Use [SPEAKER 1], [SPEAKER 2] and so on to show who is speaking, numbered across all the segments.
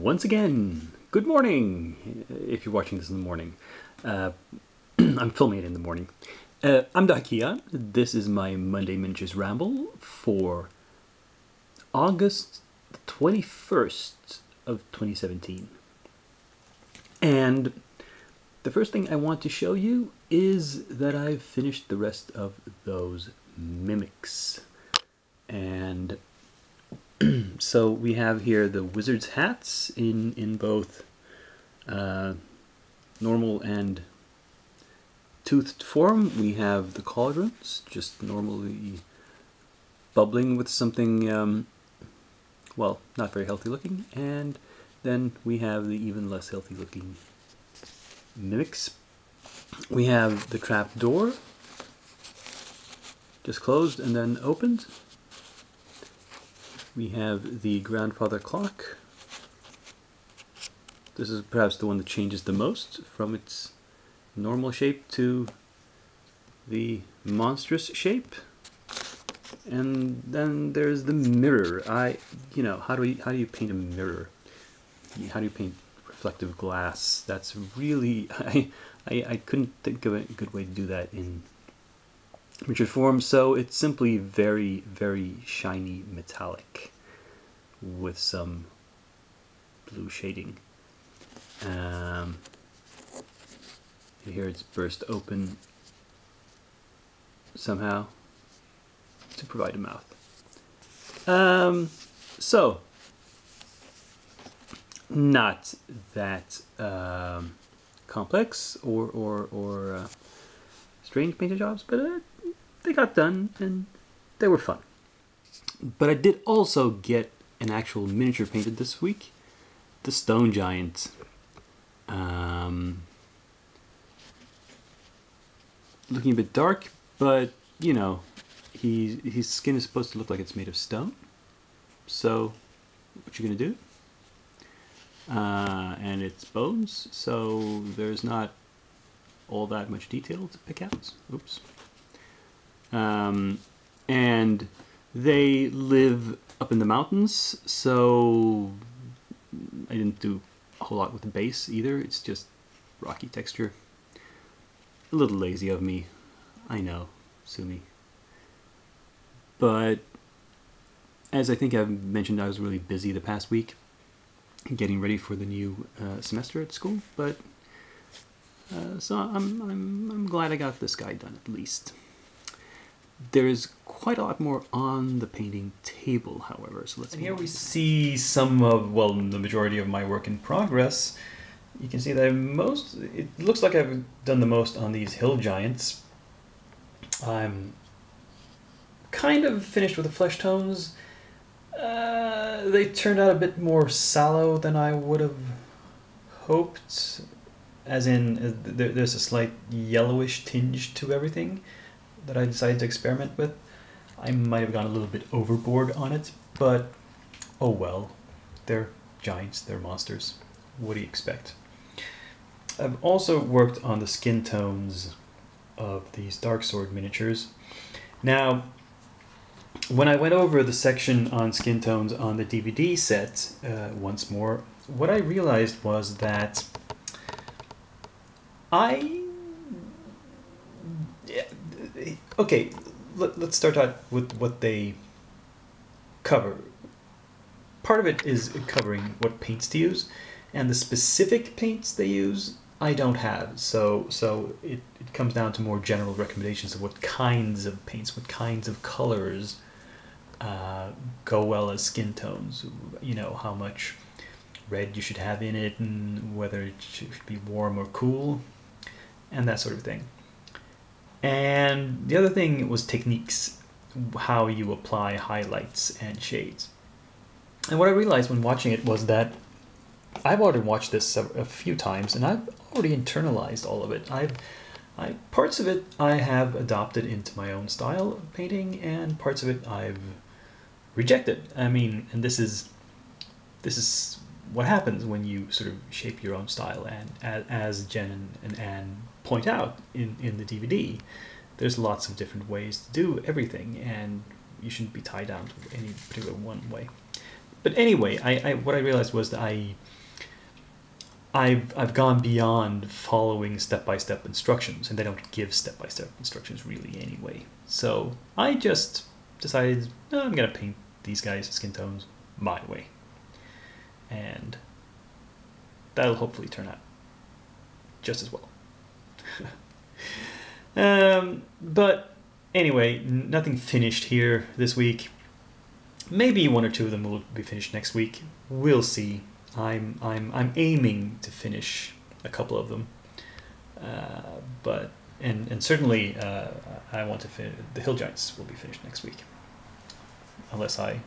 [SPEAKER 1] Once again, good morning, if you're watching this in the morning. I'm filming it in the morning. I'm Dakia. This is my Monday Miniatures Ramble for August 21st of 2017. And the first thing I want to show you is that I've finished the rest of those mimics. And so we have here the wizard's hats in both normal and toothed form. We have the cauldrons, just normally bubbling with something, well, not very healthy looking. And then we have the even less healthy looking mimics. We have the trap door, just closed and then opened. We have the grandfather clock. This is perhaps the one that changes the most from its normal shape to the monstrous shape. And then there's the mirror. How do you paint a mirror? How do you paint reflective glass? That's really, I couldn't think of a good way to do that in miniature form, so it's simply very, very shiny metallic with some blue shading. Here it's burst open somehow to provide a mouth. So not that complex or strange painted jobs, but they got done and they were fun. But I did also get an actual miniature painted this week, the stone giant. Looking a bit dark, but you know, his skin is supposed to look like it's made of stone. So what you gonna do? And it's bones, so there's not all that much detail to pick out. Oops. And they live up in the mountains, so I didn't do a whole lot with the base either. It's just rocky texture. A little lazy of me, I know, sue me. But as I think I've mentioned, I was really busy the past week getting ready for the new semester at school. But so I'm glad I got this guy done at least. There is quite a lot more on the painting table, however, so let's. And here we see some of, well, the majority of my work in progress. You can see that it looks like I've done the most on these hill giants. I'm kind of finished with the flesh tones. They turned out a bit more sallow than I would have hoped, as in there's a slight yellowish tinge to everything that I decided to experiment with. I might have gone a little bit overboard on it, but oh well. They're giants, they're monsters. What do you expect? I've also worked on the skin tones of these Darksword miniatures. Now, when I went over the section on skin tones on the DVD set once more, what I realized was that okay, let's start out with what they cover. Part of it is covering what paints to use, and the specific paints they use I don't have. So it comes down to more general recommendations of what kinds of paints, what kinds of colors go well as skin tones. You know, how much red you should have in it, and whether it should be warm or cool, and that sort of thing. And the other thing was techniques, how you apply highlights and shades. And what I realized when watching it was that I've already watched this a few times, and I've already internalized all of it. Parts of it I have adopted into my own style of painting, and parts of it I've rejected. I mean, and this is what happens when you sort of shape your own style. And as Jen and Anne point out in the DVD, there's lots of different ways to do everything, and you shouldn't be tied down to any particular one way. But anyway, what I realized was that I've gone beyond following step-by-step instructions, and they don't give step-by-step instructions really anyway. So I just decided, "No, I'm gonna paint these guys' skin tones my way, and that'll hopefully turn out just as well." But anyway, nothing finished here this week. Maybe one or two of them will be finished next week. We'll see. I'm aiming to finish a couple of them, but certainly I want to finish the Hill Giants will be finished next week, unless I,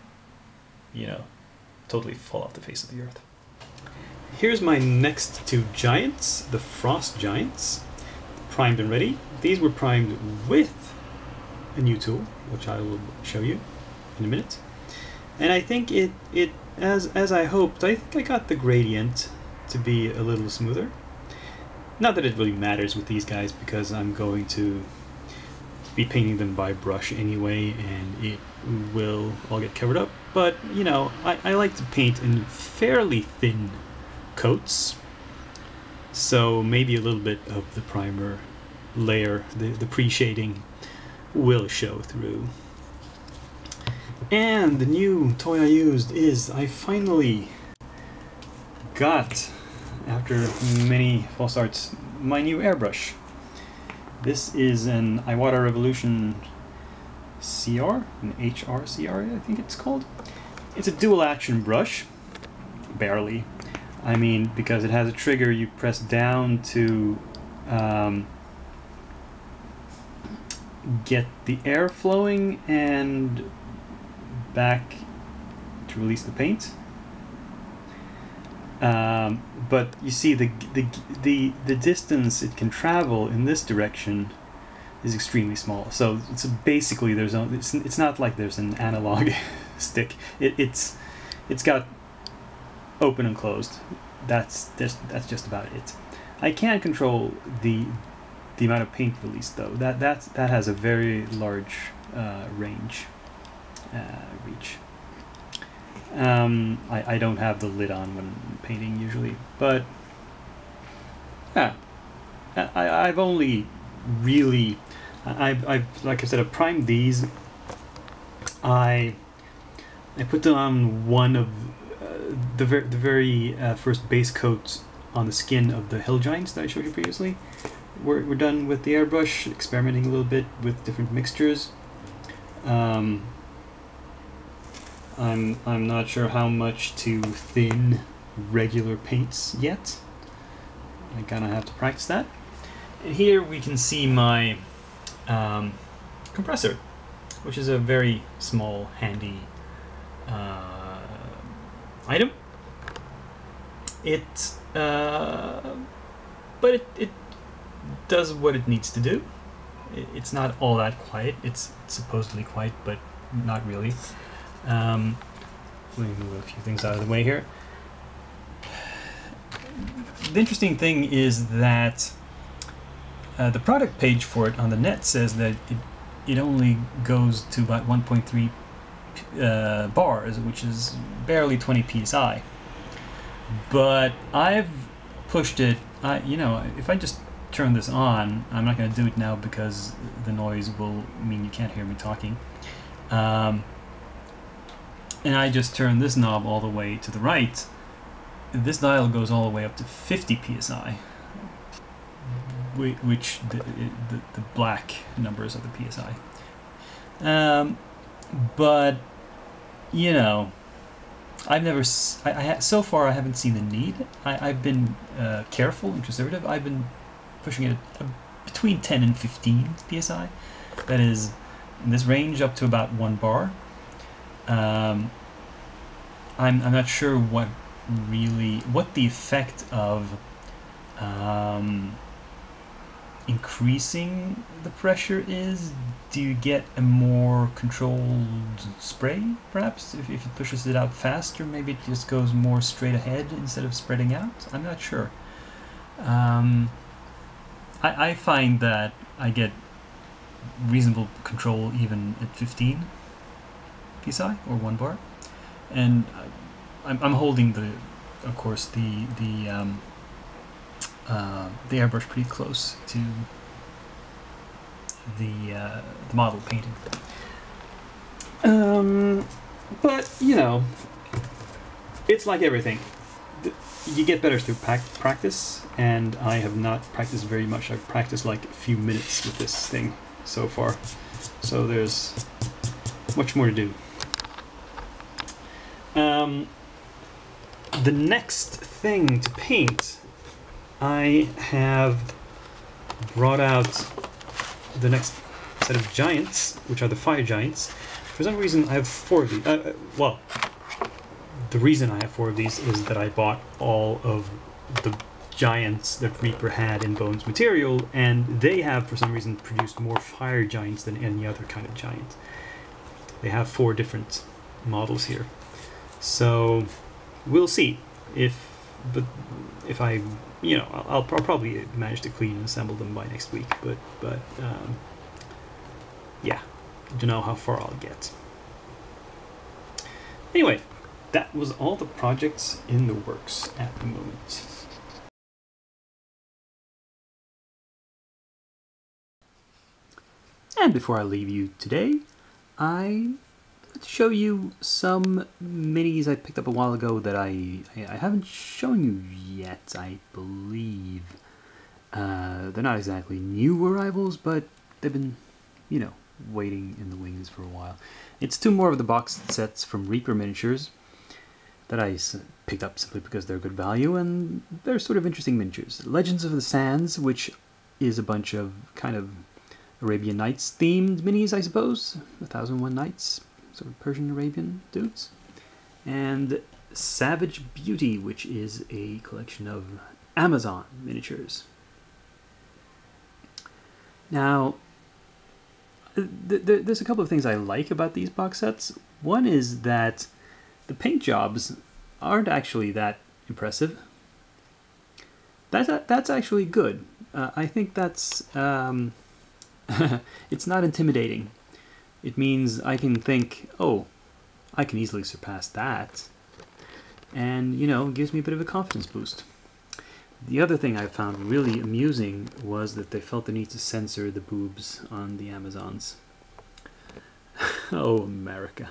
[SPEAKER 1] totally fall off the face of the earth. Here's my next two giants, the Frost Giants, primed and ready. These were primed with a new tool, which I will show you in a minute. And I think it as I hoped, I think I got the gradient to be a little smoother. Not that it really matters with these guys, because I'm going to be painting them by brush anyway, and it will all get covered up. But, I like to paint in fairly thin coats, so maybe a little bit of the primer layer, the pre-shading, will show through. And the new toy I used is, I finally got, after many false starts, my new airbrush. This is an Iwata Revolution CR, an HRCR I think it's called. It's a dual action brush, barely. I mean, because it has a trigger, you press down to get the air flowing, and back to release the paint. But you see the distance it can travel in this direction is extremely small. So it's basically it's not like there's an analog stick. It's got open and closed. That's just about it. I can control the amount of paint released though. That has a very large reach. I don't have the lid on when painting usually, but yeah, I've only really, I've like I said, I've primed these. I put them on one of the very first base coats on the skin of the Hill Giants that I showed you previously. We're done with the airbrush, experimenting a little bit with different mixtures. I'm not sure how much to thin regular paints yet. I kind of have to practice that. And here we can see my compressor, which is a very small, handy item. But it does what it needs to do. It's not all that quiet. It's supposedly quiet, but not really. Let me move a few things out of the way here. The interesting thing is that the product page for it on the net says that it only goes to about 1.3 bars, which is barely 20 psi. But I've pushed it. If I just turn this on, I'm not going to do it now because the noise will mean you can't hear me talking. And I just turn this knob all the way to the right. This dial goes all the way up to 50 psi, which the black numbers are the psi. But I've never. So far, I haven't seen the need. I've been careful and conservative. I've been pushing it between 10 and 15 psi. That is in this range up to about 1 bar. I'm not sure what the effect of increasing the pressure is. Do you get a more controlled spray, perhaps, if it pushes it out faster? Maybe it just goes more straight ahead instead of spreading out? I'm not sure. I find that I get reasonable control even at 15 psi or 1 bar, and I'm holding of course the the airbrush pretty close to the model painted. But, you know, it's like everything. You get better through practice, and I have not practiced very much. I've practiced like a few minutes with this thing so far. So there's much more to do. The next thing to paint, I have brought out the next set of giants, which are the fire giants. For some reason, I have 4 of these. Well, the reason I have 4 of these is that I bought all of the giants that Reaper had in Bones material, and they have, for some reason, produced more fire giants than any other kind of giant. They have 4 different models here. So we'll see if I, you know, I'll probably manage to clean and assemble them by next week, but yeah, don't know how far I'll get. Anyway, that was all the projects in the works at the moment. And before I leave you today, I want to show you some minis I picked up a while ago that I haven't shown you yet, I believe. They're not exactly new arrivals, but they've been, you know, waiting in the wings for a while. It's 2 more of the box sets from Reaper Miniatures that I picked up simply because they're good value, and they're sort of interesting miniatures. Legends of the Sands, which is a bunch of kind of Arabian Nights themed minis, I suppose. 1001 Nights, sort of Persian Arabian dudes. And Savage Beauty, which is a collection of Amazon miniatures. Now, there's a couple of things I like about these box sets. One is that the paint jobs aren't actually that impressive. That's actually good. I think that's it's not intimidating. It means I can think, oh, I can easily surpass that, and you know, it gives me a bit of a confidence boost. The other thing I found really amusing was that they felt the need to censor the boobs on the Amazons. Oh, America.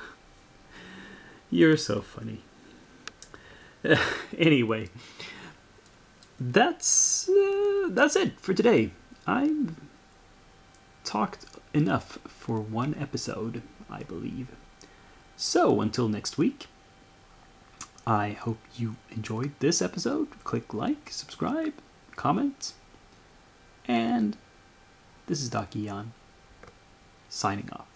[SPEAKER 1] You're so funny. Anyway, that's it for today. I've talked enough for one episode, I believe. So, until next week, I hope you enjoyed this episode. Click like, subscribe, comment, and this is Doc Eon, signing off.